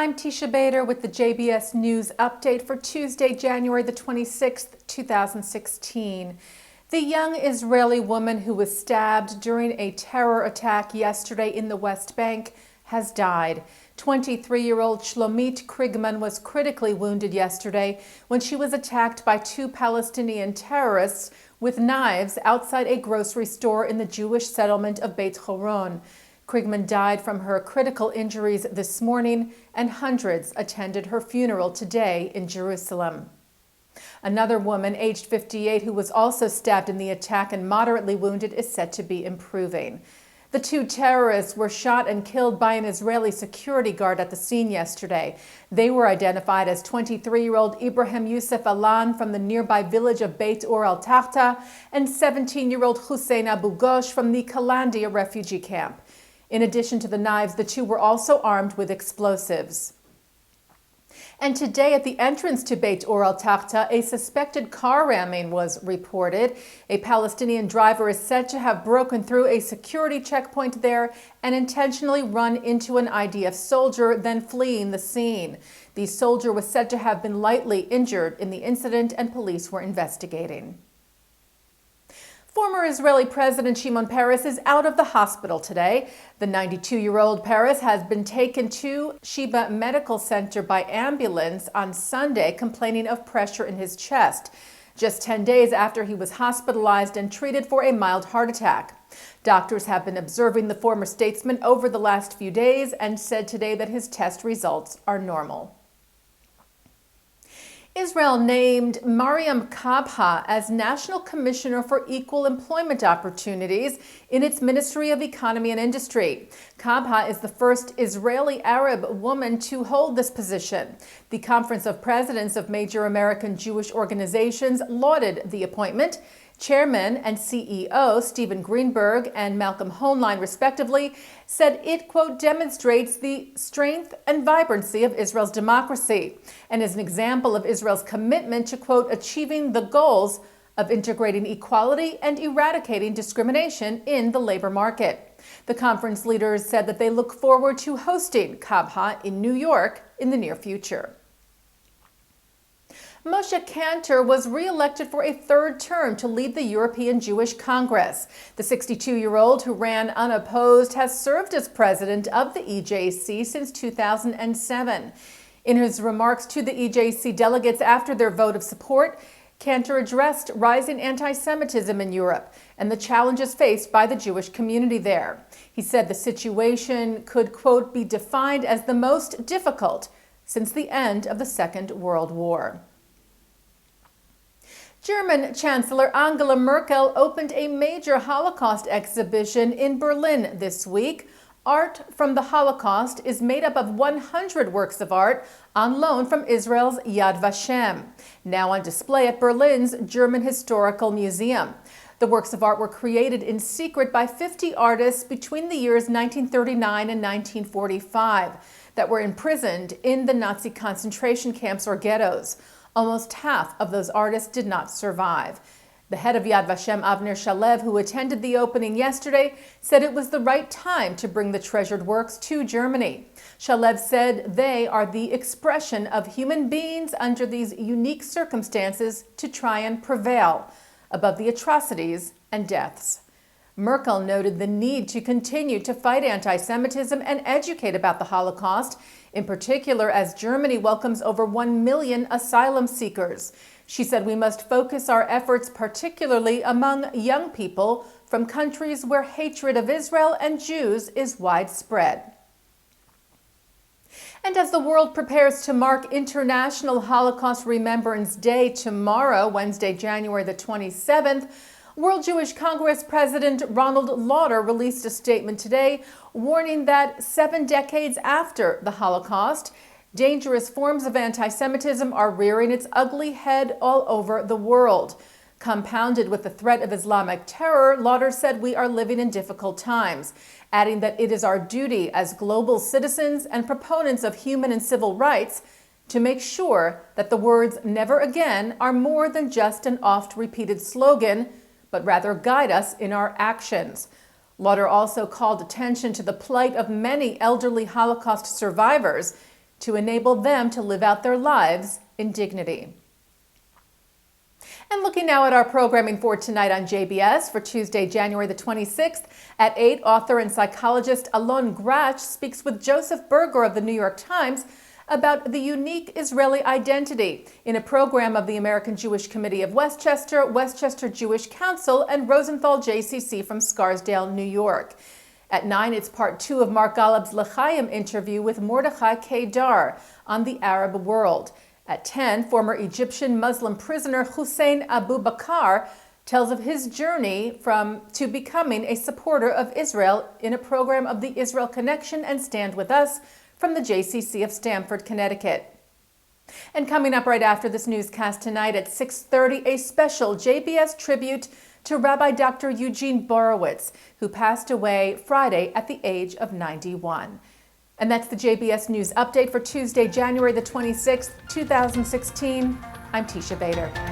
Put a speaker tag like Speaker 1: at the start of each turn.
Speaker 1: I'm Teisha Bader with the JBS News Update for Tuesday, January the 26th, 2016. The young Israeli woman who was stabbed during a terror attack yesterday in the West Bank has died. 23-year-old Shlomit Krigman was critically wounded yesterday when she was attacked by two Palestinian terrorists with knives outside a grocery store in the Jewish settlement of Beit Horon. Krigman died from her critical injuries this morning, and hundreds attended her funeral today in Jerusalem. Another woman, aged 58, who was also stabbed in the attack and moderately wounded, is said to be improving. The two terrorists were shot and killed by an Israeli security guard at the scene yesterday. They were identified as 23-year-old Ibrahim Youssef Alan from the nearby village of Beit Or al-Tahta and 17-year-old Hussein Abu Ghosh from the Kalandia refugee camp. In addition to the knives, the two were also armed with explosives. And today at the entrance to Beit Or al-Tahta, a suspected car ramming was reported. A Palestinian driver is said to have broken through a security checkpoint there and intentionally run into an IDF soldier, then fleeing the scene. The soldier was said to have been lightly injured in the incident, and police were investigating. Former Israeli President Shimon Peres is out of the hospital today. The 92-year-old Peres has been taken to Sheba Medical Center by ambulance on Sunday, complaining of pressure in his chest, just 10 days after he was hospitalized and treated for a mild heart attack. Doctors have been observing the former statesman over the last few days and said today that his test results are normal. Israel named Mariam Kabha as National Commissioner for Equal Employment Opportunities in its Ministry of Economy and Industry. Kabha is the first Israeli Arab woman to hold this position. The Conference of Presidents of major American Jewish organizations lauded the appointment. Chairman and CEO Stephen Greenberg and Malcolm Hoenlein, respectively, said it, quote, demonstrates the strength and vibrancy of Israel's democracy and is an example of Israel's commitment to, quote, achieving the goals of integrating equality and eradicating discrimination in the labor market. The conference leaders said that they look forward to hosting Kabha in New York in the near future. Moshe Kantor was re-elected for a third term to lead the European Jewish Congress. The 62-year-old, who ran unopposed, has served as president of the EJC since 2007. In his remarks to the EJC delegates after their vote of support, Kantor addressed rising anti-Semitism in Europe and the challenges faced by the Jewish community there. He said the situation could, quote, be defined as the most difficult since the end of the Second World War. German Chancellor Angela Merkel opened a major Holocaust exhibition in Berlin this week. Art from the Holocaust is made up of 100 works of art on loan from Israel's Yad Vashem, now on display at Berlin's German Historical Museum. The works of art were created in secret by 50 artists between the years 1939 and 1945 that were imprisoned in the Nazi concentration camps or ghettos. Almost half of those artists did not survive. The head of Yad Vashem, Avner Shalev, who attended the opening yesterday, said it was the right time to bring the treasured works to Germany. Shalev said they are the expression of human beings under these unique circumstances to try and prevail above the atrocities and deaths. Merkel noted the need to continue to fight anti-Semitism and educate about the Holocaust, in particular as Germany welcomes over 1 million asylum seekers. She said we must focus our efforts particularly among young people from countries where hatred of Israel and Jews is widespread. And as the world prepares to mark International Holocaust Remembrance Day tomorrow, Wednesday, January the 27th, World Jewish Congress President Ronald Lauder released a statement today warning that 7 decades after the Holocaust, dangerous forms of anti-Semitism are rearing its ugly head all over the world. Compounded with the threat of Islamic terror, Lauder said we are living in difficult times, adding that it is our duty as global citizens and proponents of human and civil rights to make sure that the words "never again" are more than just an oft-repeated slogan, but rather guide us in our actions. Lauder also called attention to the plight of many elderly Holocaust survivors, to enable them to live out their lives in dignity. And looking now at our programming for tonight on JBS for Tuesday, January the 26th. At 8, author and psychologist Alon Grach speaks with Joseph Berger of the New York Times about the unique Israeli identity in a program of the American Jewish Committee of Westchester, Westchester Jewish Council, and Rosenthal JCC from Scarsdale, New York. At 9, it's part 2 of Mark Golub's L'chaim interview with Mordechai Kedar on the Arab world. At 10, former Egyptian Muslim prisoner Hussein Abu Bakr tells of his journey to becoming a supporter of Israel in a program of the Israel Connection and Stand With Us from the JCC of Stamford, Connecticut. And coming up right after this newscast tonight at 6:30, a special JBS tribute to Rabbi Dr. Eugene Borowitz, who passed away Friday at the age of 91. And that's the JBS News Update for Tuesday, January the 26th, 2016. I'm Teisha Bader.